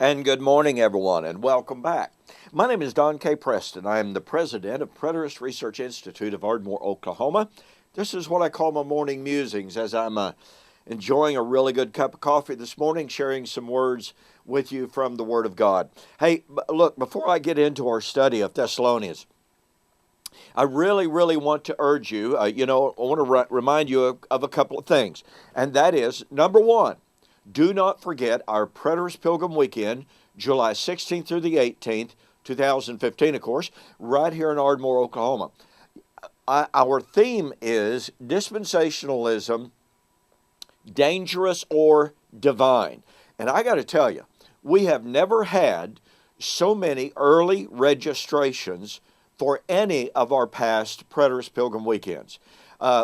And good morning, everyone, and welcome back. My name is Don K. Preston. I am the president of Preterist Research Institute of Ardmore, Oklahoma. This is what I call my morning musings as I'm enjoying a really good cup of coffee this morning, sharing some words with you from the Word of God. Hey, look, before I get into our study of Thessalonians, I really want to urge you, I want to remind you of a couple of things. And that is, number one, do not forget our Preterist Pilgrim Weekend, July 16th through the 18th, 2015, of course, right here in Ardmore, Oklahoma. Our theme is Dispensationalism, Dangerous or Divine. And I got to tell you, we have never had so many early registrations for any of our past Preterist Pilgrim Weekends.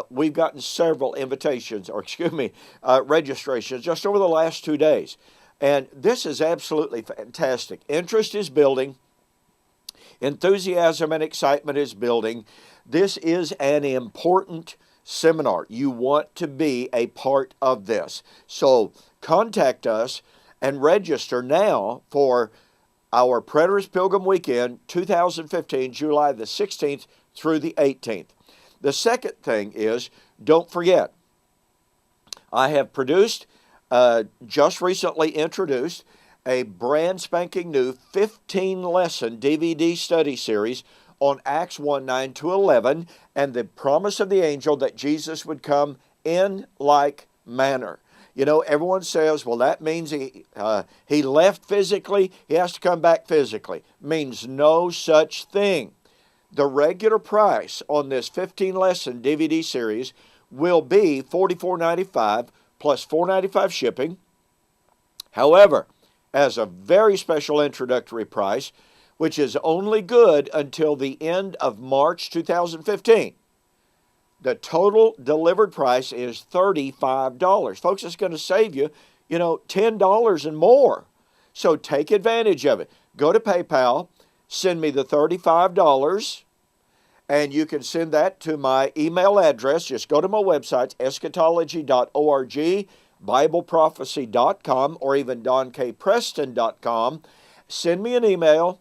We've gotten several registrations just over the last 2 days. And this is absolutely fantastic. Interest is building. Enthusiasm and excitement is building. This is an important seminar. You want to be a part of this. So contact us and register now for our Preterist Pilgrim Weekend 2015, July the 16th through the 18th. The second thing is, don't forget, I have just recently introduced a brand spanking new 15-lesson DVD study series on Acts 1, 9 to 11, and the promise of the angel that Jesus would come in like manner. You know, everyone says, well, that means he left physically, he has to come back physically. Means no such thing. The regular price on this 15-lesson DVD series will be $44.95 plus $4.95 shipping. However, as a very special introductory price, which is only good until the end of March 2015, the total delivered price is $35. Folks, it's going to save you, $10 and more. So take advantage of it. Go to PayPal, send me the $35, and you can send that to my email address. Just go to my website, eschatology.org, bibleprophecy.com, or even donkpreston.com. Send me an email,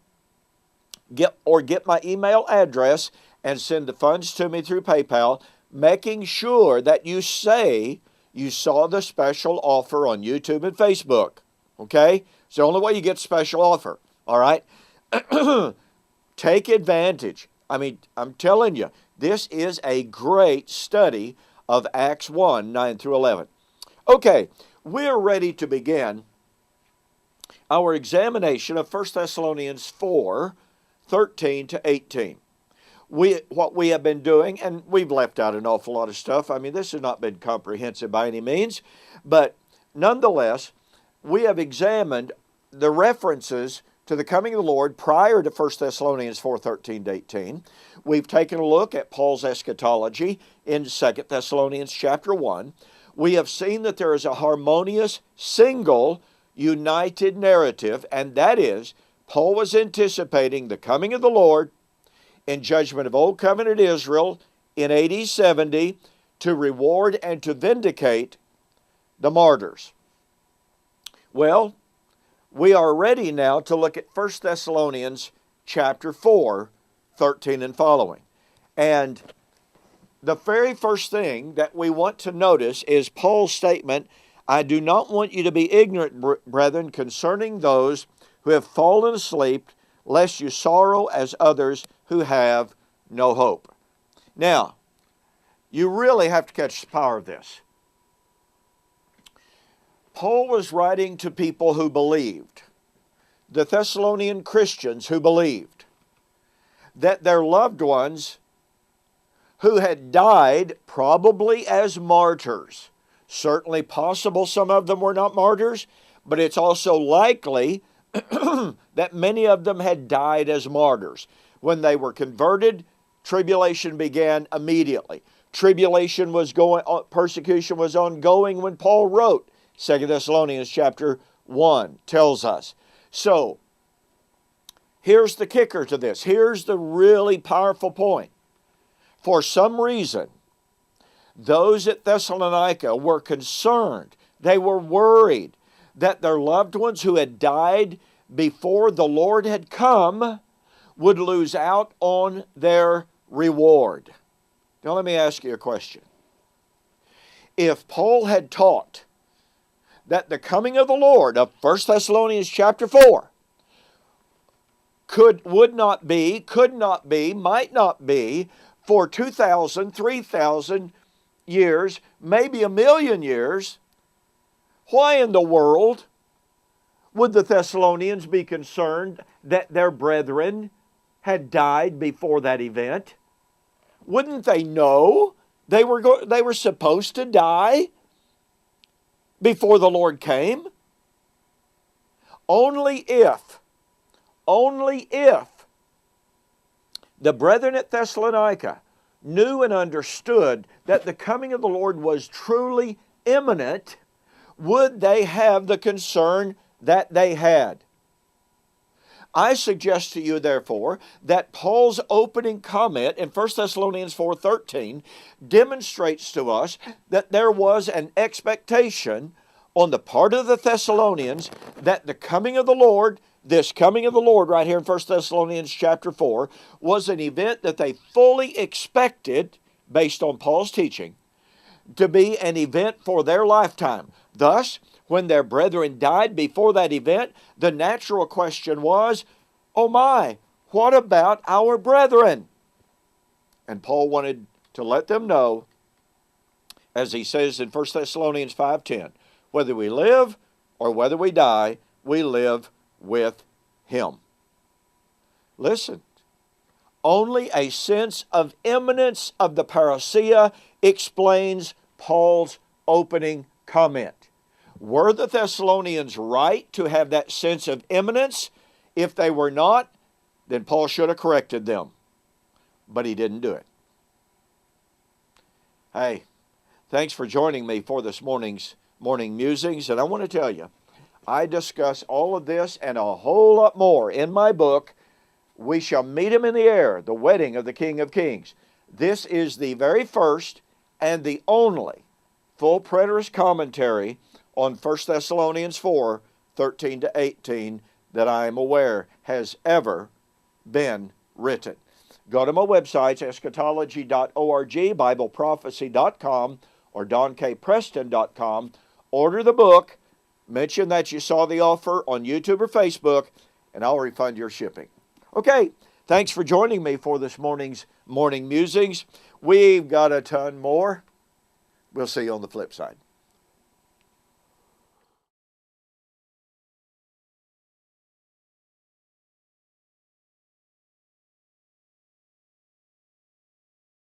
get my email address, and send the funds to me through PayPal, making sure that you say you saw the special offer on YouTube and Facebook. Okay? It's the only way you get special offer. All right? Take advantage. I mean, I'm telling you, this is a great study of Acts 1, 9 through 11. Okay, we're ready to begin our examination of 1 Thessalonians 4, 13 to 18. What we have been doing, and we've left out an awful lot of stuff. I mean, this has not been comprehensive by any means, but nonetheless, we have examined the references to the coming of the Lord prior to 1 Thessalonians 4, 13 to 18. We've taken a look at Paul's eschatology in 2 Thessalonians chapter 1. We have seen that there is a harmonious, single, united narrative, and that is, Paul was anticipating the coming of the Lord in judgment of Old Covenant Israel in AD 70 to reward and to vindicate the martyrs. Well, we are ready now to look at 1 Thessalonians chapter 4, 13 and following. And the very first thing that we want to notice is Paul's statement, I do not want you to be ignorant, brethren, concerning those who have fallen asleep, lest you sorrow as others who have no hope. Now, you really have to catch the power of this. Paul was writing to people who believed, the Thessalonian Christians who believed, that their loved ones who had died probably as martyrs, certainly possible some of them were not martyrs, but it's also likely that many of them had died as martyrs. When they were converted, tribulation began immediately. Persecution was ongoing when Paul wrote 2 Thessalonians chapter 1 tells us. So, here's the kicker to this. Here's the really powerful point. For some reason, those at Thessalonica were concerned. They were worried that their loved ones who had died before the Lord had come would lose out on their reward. Now let me ask you a question. If Paul had taught that the coming of the Lord of 1 Thessalonians chapter 4 could not be, might not be for 2,000, 3,000 years, maybe 1,000,000 years, why in the world would the Thessalonians be concerned that their brethren had died before that event? Wouldn't they know they were supposed to die before the Lord came? Only if the brethren at Thessalonica knew and understood that the coming of the Lord was truly imminent, would they have the concern that they had. I suggest to you, therefore, that Paul's opening comment in 1 Thessalonians 4:13 demonstrates to us that there was an expectation on the part of the Thessalonians that the coming of the Lord, this coming of the Lord right here in 1 Thessalonians chapter 4, was an event that they fully expected, based on Paul's teaching, to be an event for their lifetime. Thus, when their brethren died before that event, the natural question was, oh my, what about our brethren? And Paul wanted to let them know, as he says in 1 Thessalonians 5:10, whether we live or whether we die, we live with him. Listen, only a sense of imminence of the parousia explains Paul's opening comment. Were the Thessalonians right to have that sense of imminence? If they were not, then Paul should have corrected them. But he didn't do it. Hey, thanks for joining me for this morning's morning musings. And I want to tell you, I discuss all of this and a whole lot more in my book, We Shall Meet Him in the Air, The Wedding of the King of Kings. This is the very first and the only full preterist commentary on 1 Thessalonians 4, 13 to 18 that I am aware has ever been written. Go to my websites, eschatology.org, bibleprophecy.com, or donkpreston.com. Order the book, mention that you saw the offer on YouTube or Facebook, and I'll refund your shipping. Okay, thanks for joining me for this morning's morning musings. We've got a ton more. We'll see you on the flip side.